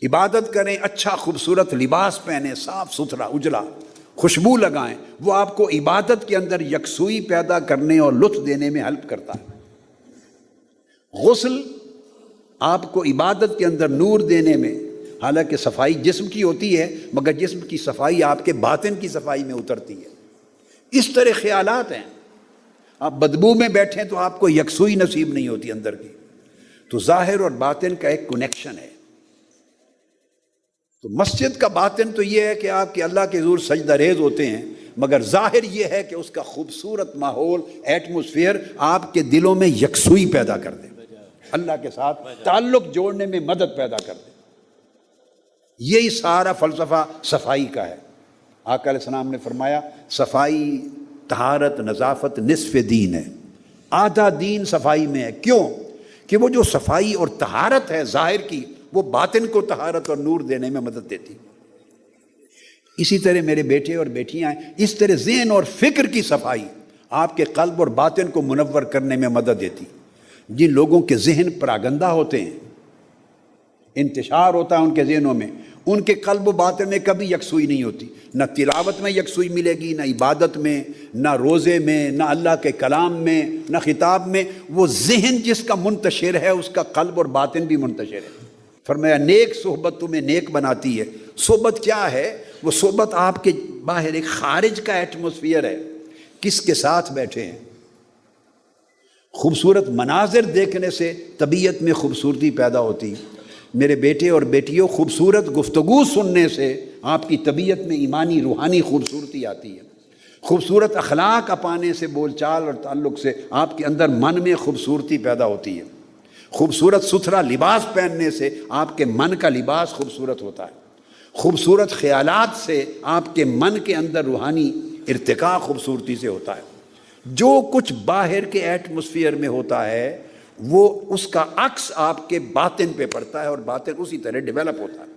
عبادت کریں، اچھا خوبصورت لباس پہنیں، صاف ستھرا اجلا، خوشبو لگائیں، وہ آپ کو عبادت کے اندر یکسوئی پیدا کرنے اور لطف دینے میں ہیلپ کرتا ہے۔ غسل آپ کو عبادت کے اندر نور دینے میں، حالانکہ صفائی جسم کی ہوتی ہے مگر جسم کی صفائی آپ کے باطن کی صفائی میں اترتی ہے۔ اس طرح خیالات ہیں، آپ بدبو میں بیٹھیں تو آپ کو یکسوئی نصیب نہیں ہوتی اندر کی، تو ظاہر اور باطن کا ایک کنیکشن ہے۔ تو مسجد کا باطن تو یہ ہے کہ آپ کے اللہ کے حضور سجدہ ریز ہوتے ہیں، مگر ظاہر یہ ہے کہ اس کا خوبصورت ماحول، ایٹموسفیئر آپ کے دلوں میں یکسوئی پیدا کر دے، اللہ کے ساتھ تعلق جوڑنے میں مدد پیدا کر دے۔ یہی سارا فلسفہ صفائی کا ہے۔ آقا علیہ السلام نے فرمایا صفائی، طہارت، نظافت نصف دین ہے، آدھا دین صفائی میں ہے۔ کیوں؟ کہ وہ جو صفائی اور طہارت ہے ظاہر کی، وہ باطن کو طہارت اور نور دینے میں مدد دیتی۔ اسی طرح میرے بیٹے اور بیٹیاں ہیں، اس طرح ذہن اور فکر کی صفائی آپ کے قلب اور باطن کو منور کرنے میں مدد دیتی۔ جن لوگوں کے ذہن پراگندہ ہوتے ہیں، انتشار ہوتا ہے ان کے ذہنوں میں، ان کے قلب و باطن میں کبھی یکسوئی نہیں ہوتی، نہ تلاوت میں یکسوئی ملے گی، نہ عبادت میں، نہ روزے میں، نہ اللہ کے کلام میں، نہ خطاب میں۔ وہ ذہن جس کا منتشر ہے اس کا قلب اور باطن بھی منتشر ہے۔ فرمایا نیک صحبت تمہیں نیک بناتی ہے۔ صحبت کیا ہے؟ وہ صحبت آپ کے باہر ایک خارج کا ایٹموسفیئر ہے، کس کے ساتھ بیٹھے ہیں۔ خوبصورت مناظر دیکھنے سے طبیعت میں خوبصورتی پیدا ہوتی۔ میرے بیٹے اور بیٹیوں، خوبصورت گفتگو سننے سے آپ کی طبیعت میں ایمانی روحانی خوبصورتی آتی ہے۔ خوبصورت اخلاق اپانے سے، بول چال اور تعلق سے آپ کے اندر من میں خوبصورتی پیدا ہوتی ہے۔ خوبصورت ستھرا لباس پہننے سے آپ کے من کا لباس خوبصورت ہوتا ہے۔ خوبصورت خیالات سے آپ کے من کے اندر روحانی ارتقاء خوبصورتی سے ہوتا ہے۔ جو کچھ باہر کے ایٹموسفیئر میں ہوتا ہے وہ اس کا عکس آپ کے باطن پہ پڑتا ہے اور باطن اسی طرح ڈیولپ ہوتا ہے۔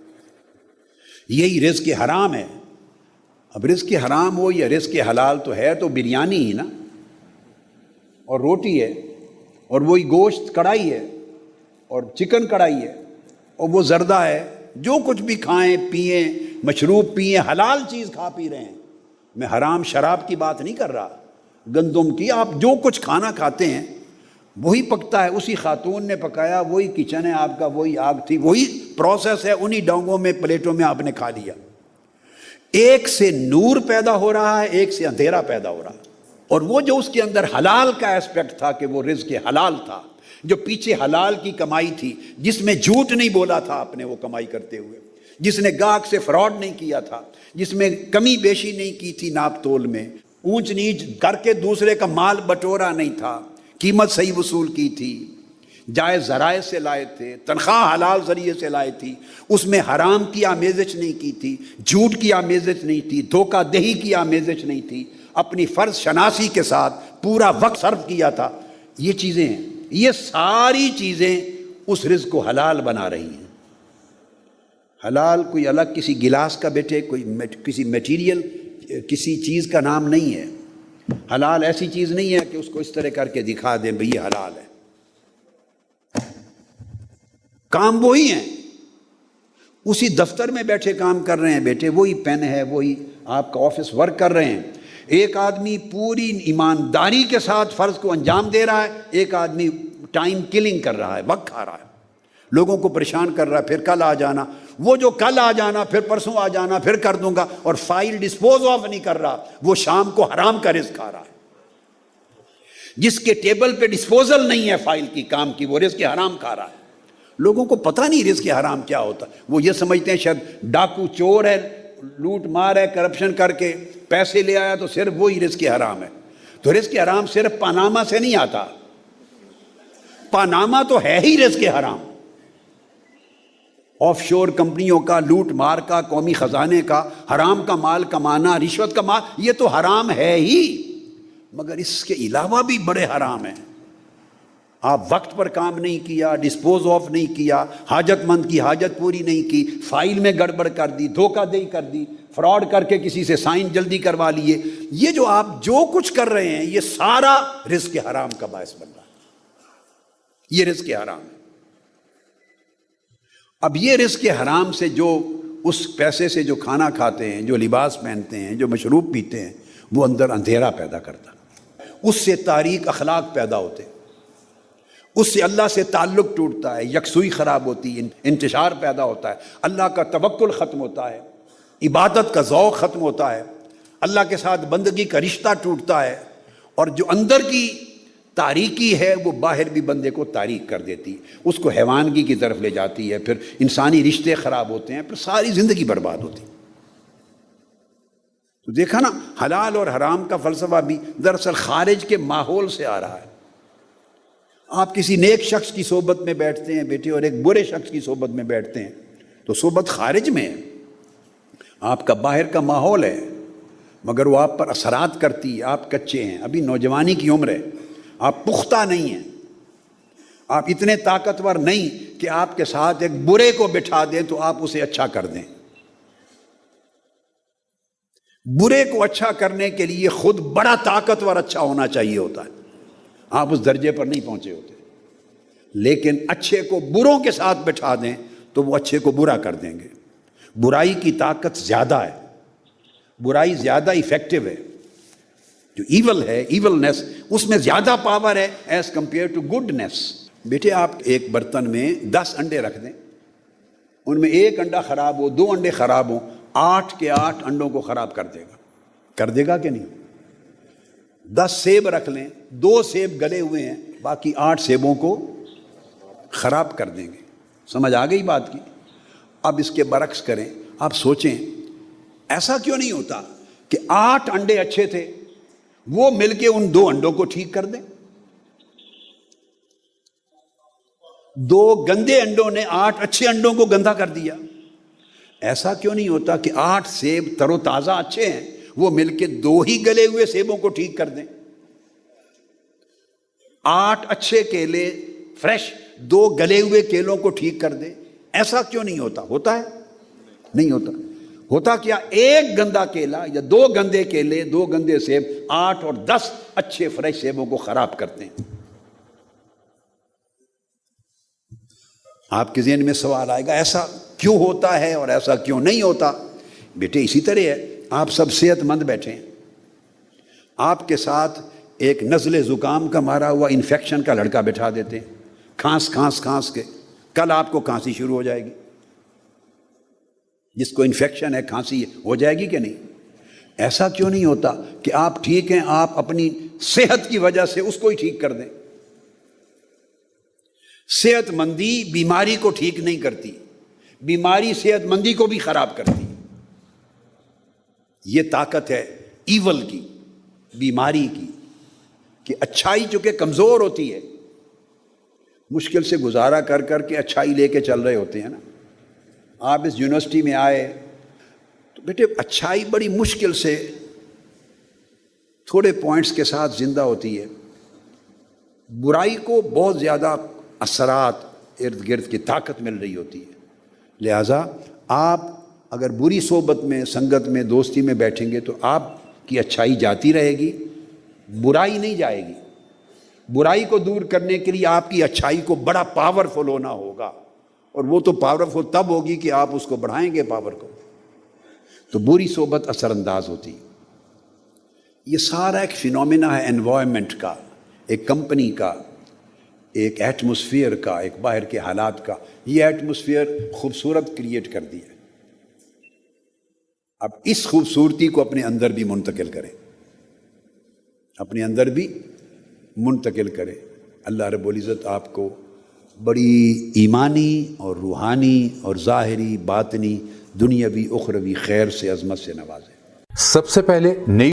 یہی رزق حرام ہے۔ اب رزق حرام ہو یا رزق حلال تو ہے تو بریانی ہی نا، اور روٹی ہے، اور وہی گوشت کڑھائی ہے، اور چکن کڑھائی ہے، اور وہ زردہ ہے۔ جو کچھ بھی کھائیں پئیں، مشروب پئیں، حلال چیز کھا پی رہے ہیں۔ میں حرام شراب کی بات نہیں کر رہا، گندم کی۔ آپ جو کچھ کھانا کھاتے ہیں وہی پکتا ہے، اسی خاتون نے پکایا، وہی کچن ہے آپ کا، وہی آگ تھی، وہی پروسیس ہے، انہی ڈونگوں میں پلیٹوں میں آپ نے کھا لیا۔ ایک سے نور پیدا ہو رہا ہے، ایک سے اندھیرا پیدا ہو رہا ہے۔ اور وہ جو اس کے اندر حلال کا ایسپیکٹ تھا کہ وہ رزق حلال تھا، جو پیچھے حلال کی کمائی تھی، جس میں جھوٹ نہیں بولا تھا آپ نے وہ کمائی کرتے ہوئے، جس نے گاہک سے فراڈ نہیں کیا تھا، جس میں کمی بیشی نہیں کی تھی ناپ تول میں، اونچ نیچ کر کے دوسرے کا مال بٹورا نہیں تھا، قیمت صحیح وصول کی تھی، جائز ذرائع سے لائے تھے، تنخواہ حلال ذریعے سے لائے تھی، اس میں حرام کی آمیزش نہیں کی تھی، جھوٹ کی آمیزش نہیں تھی، دھوکہ دہی کی آمیزش نہیں تھی، اپنی فرض شناسی کے ساتھ پورا وقت صرف کیا تھا۔ یہ چیزیں ہیں، یہ ساری چیزیں اس رزق کو حلال بنا رہی ہیں۔ حلال کوئی الگ کسی گلاس کا بیٹے، کوئی کسی میٹیریل، کسی چیز کا نام نہیں ہے۔ حلال ایسی چیز نہیں ہے کہ اس کو اس طرح کر کے دکھا دیں بھئی یہ حلال ہے۔ کام وہی ہیں، اسی دفتر میں بیٹھے کام کر رہے ہیں بیٹے، وہی پین ہے، وہی آپ کا آفس ورک کر رہے ہیں۔ ایک آدمی پوری ایمانداری کے ساتھ فرض کو انجام دے رہا ہے، ایک آدمی ٹائم کلنگ کر رہا ہے، وقت کھا رہا ہے، لوگوں کو پریشان کر رہا ہے، پھر کل آ جانا، وہ جو کل آ جانا، پھر پرسوں آ جانا، پھر کر دوں گا، اور فائل ڈسپوز آف نہیں کر رہا، وہ شام کو حرام کا رزق کھا رہا ہے۔ جس کے ٹیبل پہ ڈسپوزل نہیں ہے فائل کی، کام کی، وہ رزق حرام کھا رہا ہے۔ لوگوں کو پتہ نہیں رزق حرام کیا ہوتا، وہ یہ سمجھتے ہیں شاید ڈاکو چور ہے، لوٹ مار ہے، کرپشن کر کے پیسے لے آیا تو صرف وہی رزق حرام ہے۔ تو رزق حرام صرف پاناما سے نہیں آتا، پاناما تو ہے ہی رزق حرام۔ آف شور کمپنیوں کا لوٹ مار کا، قومی خزانے کا، حرام کا مال کمانا، رشوت کا مال، یہ تو حرام ہے ہی، مگر اس کے علاوہ بھی بڑے حرام ہیں۔ آپ وقت پر کام نہیں کیا، ڈسپوز آف نہیں کیا، حاجت مند کی حاجت پوری نہیں کی، فائل میں گڑبڑ کر دی، دھوکہ دہی کر دی، فراڈ کر کے کسی سے سائن جلدی کروا لیے، یہ جو آپ جو کچھ کر رہے ہیں یہ سارا رزق حرام کا باعث بن رہا ہے۔ یہ رزق حرام ہے۔ اب یہ رزق حرام سے جو اس پیسے سے جو کھانا کھاتے ہیں، جو لباس پہنتے ہیں، جو مشروب پیتے ہیں، وہ اندر اندھیرا پیدا کرتا، اس سے تاریک اخلاق پیدا ہوتے، اس سے اللہ سے تعلق ٹوٹتا ہے، یکسوئی خراب ہوتی ہے، انتشار پیدا ہوتا ہے، اللہ کا توکل ختم ہوتا ہے، عبادت کا ذوق ختم ہوتا ہے، اللہ کے ساتھ بندگی کا رشتہ ٹوٹتا ہے، اور جو اندر کی تاریکی ہے وہ باہر بھی بندے کو تاریک کر دیتی ہے، اس کو حیوانگی کی طرف لے جاتی ہے، پھر انسانی رشتے خراب ہوتے ہیں، پھر ساری زندگی برباد ہوتی ہے۔ تو دیکھا نا، حلال اور حرام کا فلسفہ بھی دراصل خارج کے ماحول سے آ رہا ہے۔ آپ کسی نیک شخص کی صحبت میں بیٹھتے ہیں بیٹے، اور ایک برے شخص کی صحبت میں بیٹھتے ہیں، تو صحبت خارج میں ہے، آپ کا باہر کا ماحول ہے، مگر وہ آپ پر اثرات کرتی ہے۔ آپ کچے ہیں، ابھی نوجوانی کی عمر ہے، آپ پختہ نہیں ہیں، آپ اتنے طاقتور نہیں کہ آپ کے ساتھ ایک برے کو بٹھا دیں تو آپ اسے اچھا کر دیں۔ برے کو اچھا کرنے کے لیے خود بڑا طاقتور اچھا ہونا چاہیے ہوتا ہے، آپ اس درجے پر نہیں پہنچے ہوتے، لیکن اچھے کو بروں کے ساتھ بٹھا دیں تو وہ اچھے کو برا کر دیں گے۔ برائی کی طاقت زیادہ ہے، برائی زیادہ ایفیکٹو ہے، جو ایول ہے، ایولنس، اس میں زیادہ پاور ہے ایز کمپیئر ٹو گڈنس۔ بیٹے آپ ایک برتن میں 10 انڈے رکھ دیں، ان میں ایک انڈا خراب ہو، 2 انڈے خراب ہوں، 8 کے 8 انڈوں کو خراب کر دے گا کہ نہیں؟ 10 سیب رکھ لیں، 2 سیب گلے ہوئے ہیں، باقی 8 سیبوں کو خراب کر دیں گے۔ سمجھ آ گئی بات کی؟ اب اس کے برعکس کریں، آپ سوچیں ایسا کیوں نہیں ہوتا کہ 8 انڈے اچھے تھے، وہ مل کے ان 2 انڈوں کو ٹھیک کر دیں؟ 2 گندے انڈوں نے 8 اچھے انڈوں کو گندا کر دیا۔ ایسا کیوں نہیں ہوتا کہ 8 سیب تر و تازہ اچھے ہیں، وہ مل کے 2 ہی گلے ہوئے سیبوں کو ٹھیک کر دیں؟ 8 اچھے کیلے فریش 2 گلے ہوئے کیلوں کو ٹھیک کر دیں؟ ایسا کیوں نہیں ہوتا؟ ہوتا ہے؟ نہیں ہوتا۔ ہوتا کیا، ایک گندا کیلا یا 2 گندے کیلے، 2 گندے سیب 8 اور 10 اچھے فریش سیبوں کو خراب کرتے ہیں۔ آپ کے ذہن میں سوال آئے گا ایسا کیوں ہوتا ہے اور ایسا کیوں نہیں ہوتا؟ بیٹے اسی طرح ہے، آپ سب صحت مند بیٹھے ہیں، آپ کے ساتھ ایک نزلے زکام کا مارا ہوا انفیکشن کا لڑکا بٹھا دیتے ہیں، کھانس کے، کل آپ کو کھانسی شروع ہو جائے گی، جس کو انفیکشن ہے، کھانسی ہو جائے گی کہ نہیں؟ ایسا کیوں نہیں ہوتا کہ آپ ٹھیک ہیں، آپ اپنی صحت کی وجہ سے اس کو ہی ٹھیک کر دیں؟ صحت مندی بیماری کو ٹھیک نہیں کرتی، بیماری صحت مندی کو بھی خراب کرتی۔ یہ طاقت ہے ایول کی، بیماری کی، کہ اچھائی چونکہ کمزور ہوتی ہے، مشکل سے گزارا کر کے اچھائی لے کے چل رہے ہوتے ہیں نا۔ آپ اس یونیورسٹی میں آئے تو بیٹے اچھائی بڑی مشکل سے تھوڑے پوائنٹس کے ساتھ زندہ ہوتی ہے، برائی کو بہت زیادہ اثرات ارد گرد کی طاقت مل رہی ہوتی ہے۔ لہٰذا آپ اگر بری صحبت میں، سنگت میں، دوستی میں بیٹھیں گے تو آپ کی اچھائی جاتی رہے گی، برائی نہیں جائے گی۔ برائی کو دور کرنے کے لیے آپ کی اچھائی کو بڑا پاورفل ہونا ہوگا، اور وہ تو پاورفل تب ہوگی کہ آپ اس کو بڑھائیں گے پاور کو۔ تو بری صحبت اثر انداز ہوتی۔ یہ سارا ایک فینومینا ہے انوائرمنٹ کا، ایک کمپنی کا، ایک ایٹماسفیئر کا، ایک باہر کے حالات کا۔ یہ ایٹماسفیئر خوبصورت کریٹ کر دی ہے، اب اس خوبصورتی کو اپنے اندر بھی منتقل کریں، اپنے اندر بھی منتقل کریں۔ اللہ رب العزت آپ کو بڑی ایمانی اور روحانی اور ظاہری باطنی دنیاوی اخروی خیر سے، عظمت سے نوازے۔ سب سے پہلے نئی